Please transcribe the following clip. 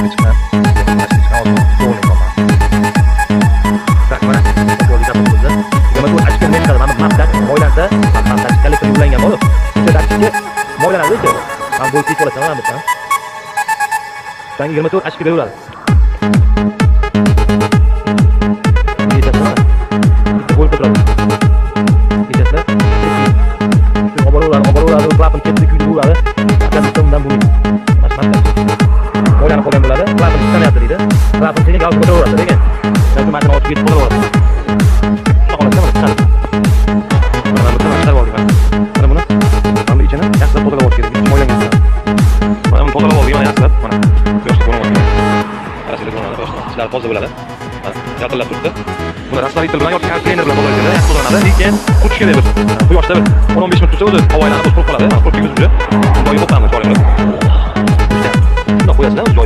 bir çıkan. Başka çıkan olsun. Soğulayım ama. Bak mana. Yo'lga chiqibdi. Nima bu achka nima chiqadi? Mana maqtak moylansa, maqtak chiqarlikda yulangan bo'lib, o'sha dachchiga moylanadi-ku. Ham bo'y tez bo'lasan, mana bu. Sanki 24 achka beraveradi. Bo'y ko'taradi. Yetasa. Oboraveradi, klapin ketdi, kuydi uradi. Akademiydan bu. Moylanib qolgan bo'ladi. Klapin chiqmayapti deydi. Klapin sekin gaz ko'taraveradi degan. Yoki mashina ochib ketib qolaveradi. Mana bu chiqarib oldik. Mana buni. Mana ichini yaxshilab tozalab olish kerak. Moylangan. Mana buni tozalab oldik, mana yaxshilab. Mana quyoshda ko'raman. Arasida ko'raman, quyoshda. Ishlar toza bo'ladi. Yaqinlab turibdi. Buni raslavitl bilan yoki konteyner bilan tozalaydi. Yaxshi tozalanadi. Lekin quritish kerak bir. Quyoshda bir 10-15 minut tursa o'zi havoylanib qurib qoladi. Qurib yuzib. Bunday o'tamiz, joyini. Shunday qo'yasizlar, joy